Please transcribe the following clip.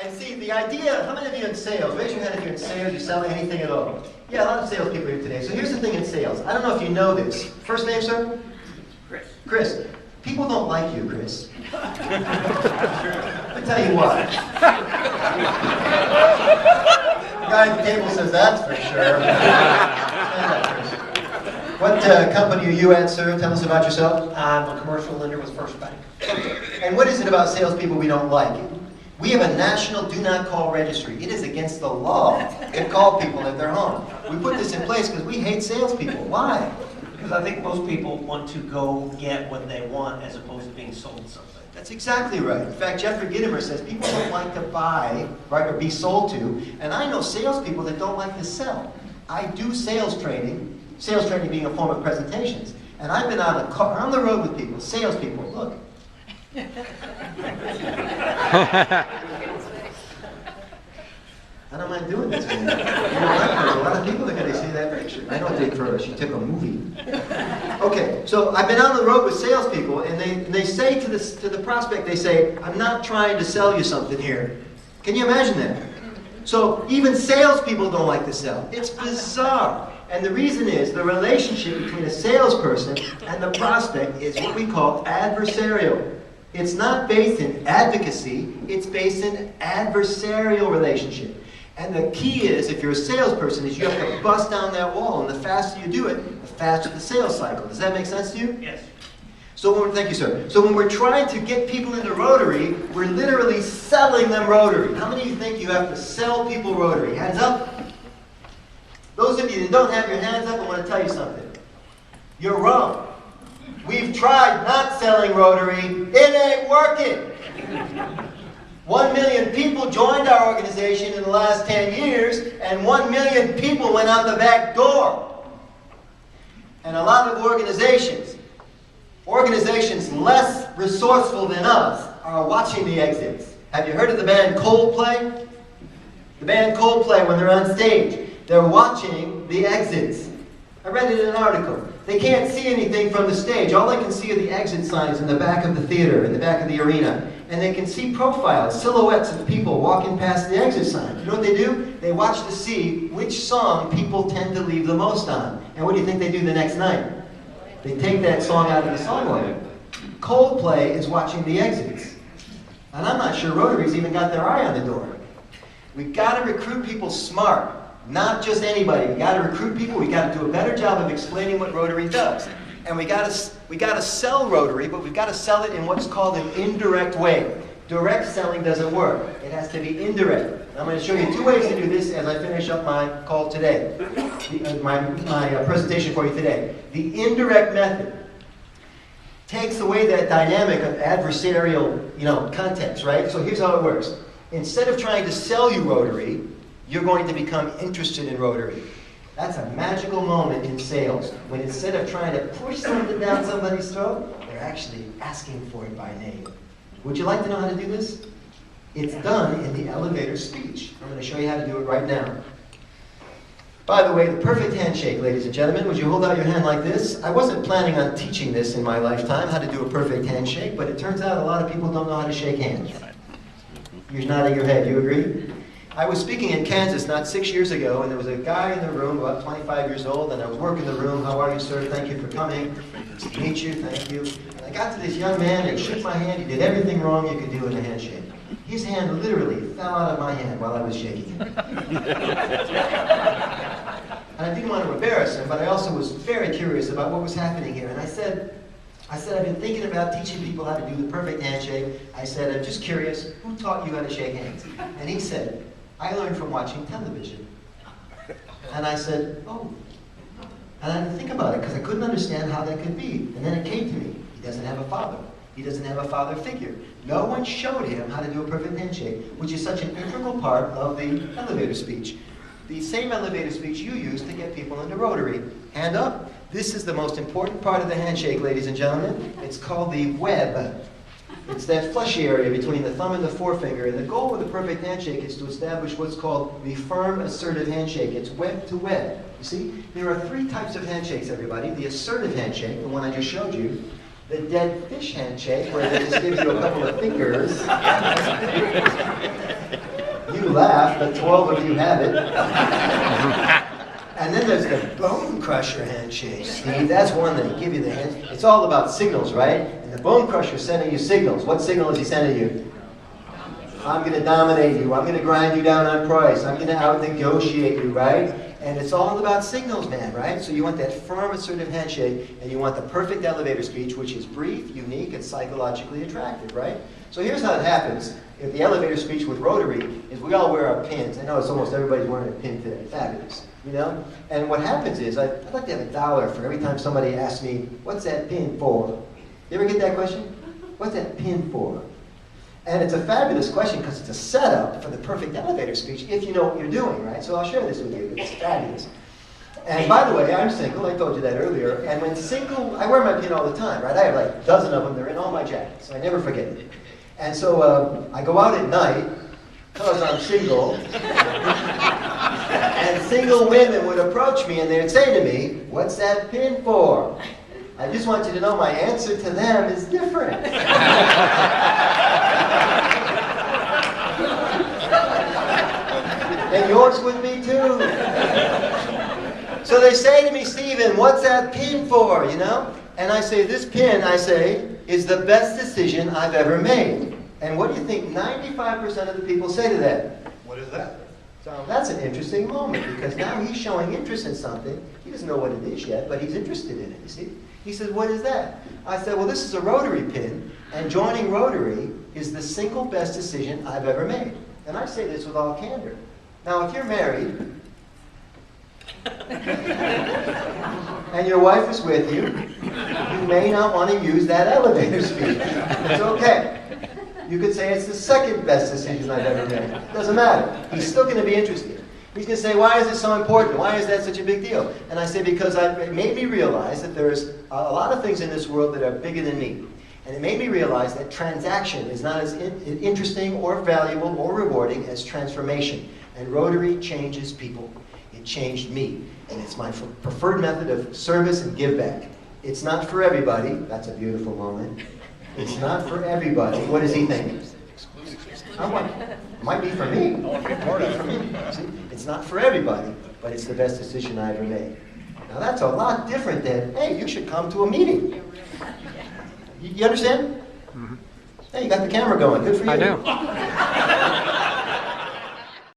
And see, the idea, how many of you in sales, raise your hand if you're in sales, you sell anything at all. Yeah, a lot of salespeople here today. So here's the thing in sales. I don't know if you know this. First name, sir? Chris. Chris. People don't like you, Chris. Let me tell you why. The guy at the table says, that's for sure. What company are you at, sir? Tell us about yourself. I'm a commercial lender with First Bank. And what is it about salespeople we don't like? We have a national do not call registry. It is against the law to call people at their home. We put this in place because we hate salespeople. Why? Because I think most people want to go get what they want as opposed to being sold something. That's exactly right. In fact, Jeffrey Gitomer says people don't like to buy, right, or be sold to. And I know salespeople that don't like to sell. I do sales training being a form of presentations. And I've been on the road with people, salespeople. Look. I don't mind doing this. Man. A lot of people are going to see that picture. I don't take her. She took a movie. Okay, so I've been on the road with salespeople, and they say to the prospect, they say, "I'm not trying to sell you something here." Can you imagine that? So even salespeople don't like to sell. It's bizarre. And the reason is the relationship between a salesperson and the prospect is what we call adversarial. It's not based in advocacy, it's based in adversarial relationship. And the key is, if you're a salesperson, is you have to bust down that wall, and the faster you do it, the faster the sales cycle. Does that make sense to you? Yes. So thank you, sir. So when we're trying to get people into Rotary, we're literally selling them Rotary. How many of you think you have to sell people Rotary? Hands up. Those of you that don't have your hands up, I want to tell you something. You're wrong. We've tried not selling Rotary. It ain't working. 1 million people joined our organization in the last 10 years, and 1 million people went out the back door. And a lot of organizations less resourceful than us, are watching the exits. Have you heard of the band Coldplay? The band Coldplay, when they're on stage, they're watching the exits. I read it in an article. They can't see anything from the stage. All they can see are the exit signs in the back of the theater, in the back of the arena. And they can see profiles, silhouettes of people walking past the exit sign. You know what they do? They watch to see which song people tend to leave the most on. And what do you think they do the next night? They take that song out of the song order. Coldplay is watching the exits. And I'm not sure Rotary's even got their eye on the door. We've got to recruit people smart. Not just anybody. We got to recruit people. We got to do a better job of explaining what Rotary does. And we got to sell Rotary, but we've got to sell it in what's called an indirect way. Direct selling doesn't work. It has to be indirect. I'm going to show you 2 ways to do this as I finish up my call today, my presentation for you today. The indirect method takes away that dynamic of adversarial, context, right? So here's how it works. Instead of trying to sell you Rotary, you're going to become interested in Rotary. That's a magical moment in sales, when instead of trying to push something down somebody's throat, they're actually asking for it by name. Would you like to know how to do this? It's done in the elevator speech. I'm going to show you how to do it right now. By the way, the perfect handshake, ladies and gentlemen. Would you hold out your hand like this? I wasn't planning on teaching this in my lifetime, how to do a perfect handshake, but it turns out a lot of people don't know how to shake hands. You're nodding your head. You agree? I was speaking in Kansas not 6 years ago, and there was a guy in the room, about 25 years old, and I was working the room. "How are you, sir? Thank you for coming. Nice to meet you. Thank you." And I got to this young man, and he shook my hand. He did everything wrong you could do in a handshake. His hand literally fell out of my hand while I was shaking it. And I didn't want to embarrass him, but I also was very curious about what was happening here. And I said, I've been thinking about teaching people how to do the perfect handshake. I said, "I'm just curious, who taught you how to shake hands?" And he said, "I learned from watching television." And I said, "Oh." And I didn't think about it because I couldn't understand how that could be. And then it came to me. He doesn't have a father. He doesn't have a father figure. No one showed him how to do a perfect handshake, which is such an integral part of the elevator speech. The same elevator speech you use to get people into Rotary. Hand up. This is the most important part of the handshake, ladies and gentlemen. It's called the web. It's that fleshy area between the thumb and the forefinger. And the goal of the perfect handshake is to establish what's called the firm, assertive handshake. It's web to web. You see, there are 3 types of handshakes, everybody. The assertive handshake, the one I just showed you. the dead fish handshake, where they just give you a couple of fingers. You laugh, but 12 of you have it. And then there's the bone crusher handshake, Steve. That's one that give you the hand. It's all about signals, right? And the bone crusher is sending you signals. What signal is he sending you? I'm going to dominate you. I'm going to grind you down on price. I'm going to out-negotiate you, right? And it's all about signals, man, right? So you want that firm, assertive handshake, and you want the perfect elevator speech, which is brief, unique, and psychologically attractive, right? So here's how it happens. If the elevator speech with Rotary is we all wear our pins. I know it's almost everybody's wearing a pin today. Fabulous, you know? And what happens is I'd like to have $1 for every time somebody asks me, what's that pin for? You ever get that question? What's that pin for? And it's a fabulous question because it's a setup for the perfect elevator speech if you know what you're doing, right? So I'll share this with you. It's fabulous. And by the way, I'm single. I told you that earlier. And when single, I wear my pin all the time, right? I have like a dozen of them. They're in all my jackets. So I never forget it. And so I go out at night because I'm single. And single women would approach me and they would say to me, what's that pin for? I just want you to know my answer to them is different. And yours would be too. So they say to me, Stephen, what's that pin for, you know? And I say, this pin, I say, is the best decision I've ever made. And what do you think 95% of the people say to that? What is that? So that's an interesting moment because now he's showing interest in something. He doesn't know what it is yet, but he's interested in it, you see? He says, what is that? I said, well, this is a Rotary pin, and joining Rotary is the single best decision I've ever made. And I say this with all candor. Now, if you're married, and your wife is with you, you may not want to use that elevator speech. It's okay. You could say it's the second best decision I've ever made. It doesn't matter. He's still going to be interested. He's going to say, why is this so important? Why is that such a big deal? And I say, because it made me realize that there's a lot of things in this world that are bigger than me. And it made me realize that transaction is not as interesting or valuable or rewarding as transformation. And Rotary changes people. It changed me. And it's my preferred method of service and give back. It's not for everybody. That's a beautiful moment. It's not for everybody. What does he think? Might be for me. Might be for me. See? It's not for everybody, but it's the best decision I ever made. Now that's a lot different than, hey, you should come to a meeting. You understand? Mm-hmm. Hey, you got the camera going. Good for you. I do.